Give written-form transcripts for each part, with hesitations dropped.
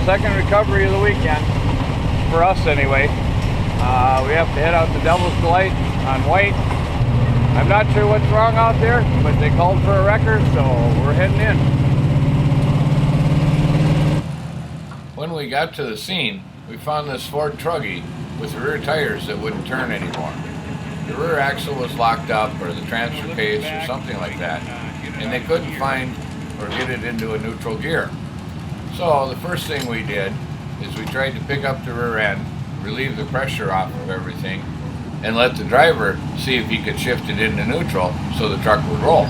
second recovery of the weekend, for us anyway. We have to head out to Devil's Delight on White. I'm not sure what's wrong out there, but they called for a wrecker, so we're heading in. When we got to the scene, we found this Ford Truggy with rear tires that wouldn't turn anymore. The rear axle was locked up, or the transfer case, or something like that, and they couldn't find or get it into a neutral gear. So the first thing we did is we tried to pick up the rear end, relieve the pressure off of everything, and let the driver see if he could shift it into neutral so the truck would roll.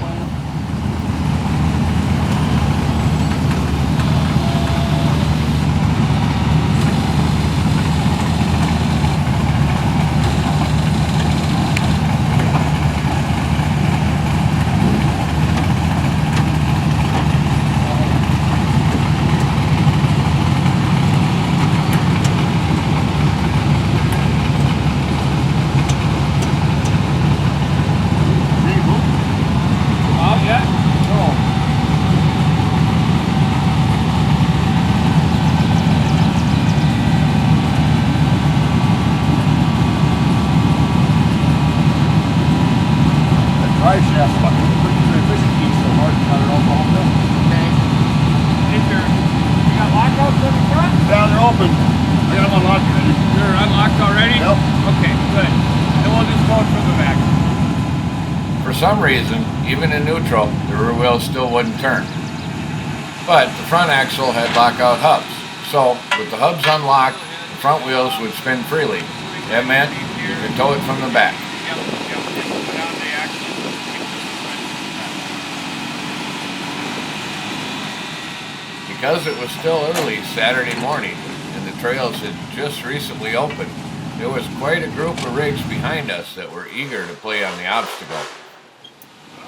For some reason, even in neutral, the rear wheels still wouldn't turn. But the front axle had lockout hubs, so with the hubs unlocked, the front wheels would spin freely. That meant you could tow it from the back. Because it was still early Saturday morning and the trails had just recently opened, there was quite a group of rigs behind us that were eager to play on the obstacle.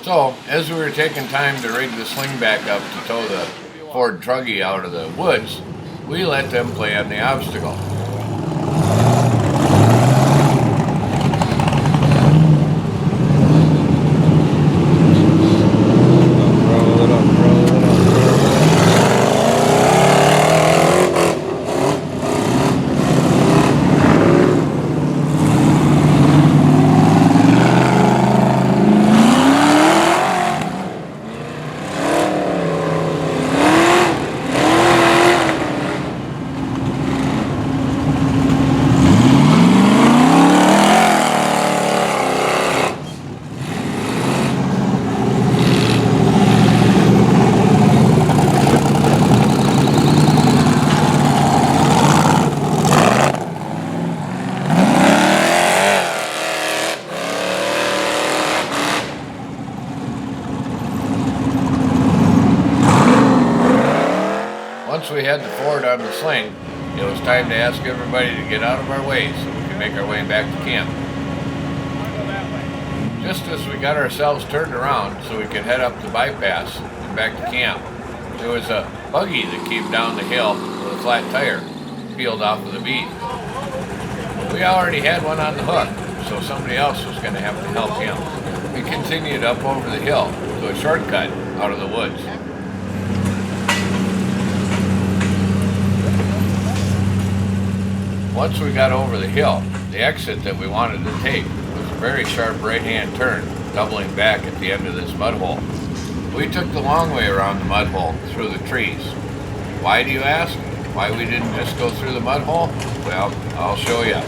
So, as we were taking time to rig the sling back up to tow the Ford Truggy out of the woods, we let them play on the obstacle. Once we had the Ford on the sling, it was time to ask everybody to get out of our way so we could make our way back to camp. Just as we got ourselves turned around so we could head up the bypass and back to camp, there was a buggy that came down the hill with a flat tire peeled off of the bead. We already had one on the hook, so somebody else was going to have to help him. We continued up over the hill to a shortcut out of the woods. Once we got over the hill, the exit that we wanted to take was a very sharp right-hand turn, doubling back at the end of this mud hole. We took the long way around the mud hole through the trees. Why, do you ask? Why we didn't just go through the mud hole? Well, I'll show you.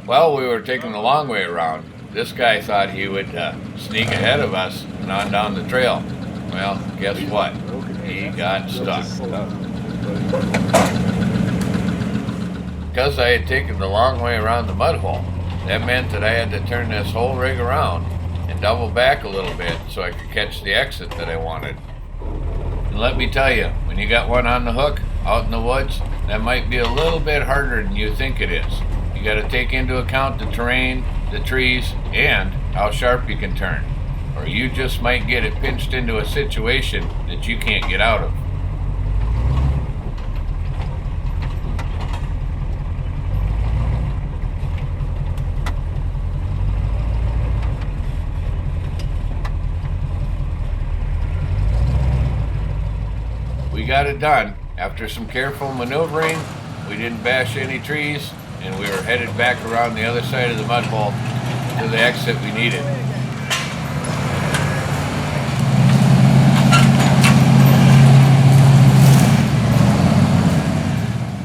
While we were taking the long way around, this guy thought he would sneak ahead of us and on down the trail. Well, guess what? He got stuck. Because I had taken the long way around the mud hole, that meant that I had to turn this whole rig around and double back a little bit so I could catch the exit that I wanted. And let me tell you, when you got one on the hook out in the woods, that might be a little bit harder than you think it is. You got to take into account the terrain, the trees, and how sharp you can turn, or you just might get it pinched into a situation that you can't get out of. got it done. After some careful maneuvering, we didn't bash any trees, and we were headed back around the other side of the mud hole to the exit we needed.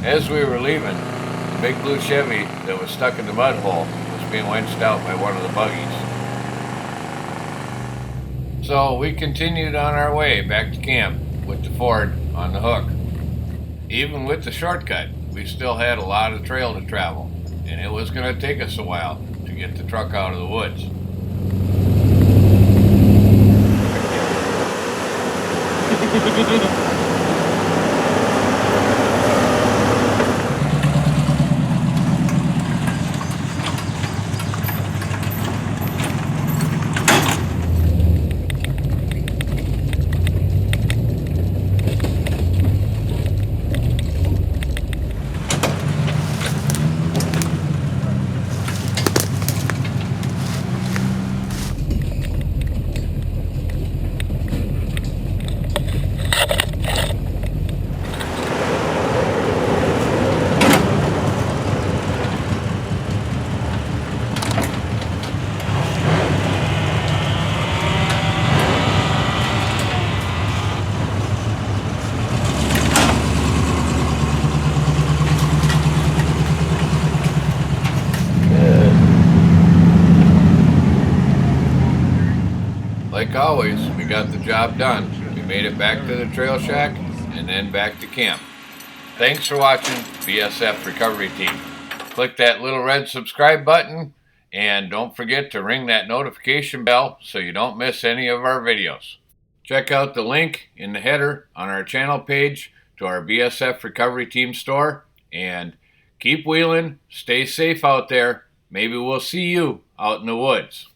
As we were leaving, the big blue Chevy that was stuck in the mud hole was being winched out by one of the buggies. So we continued on our way back to camp with the Ford on the hook. Even with the shortcut, we still had a lot of trail to travel, and it was going to take us a while to get the truck out of the woods. Like always, we got the job done. We made it back to the trail shack and then back to camp. Thanks for watching BSF Recovery Team. Click that little red subscribe button and don't forget to ring that notification bell so you don't miss any of our videos. Check out the link in the header on our channel page to our BSF Recovery Team store, and keep wheeling, stay safe out there. Maybe we'll see you out in the woods.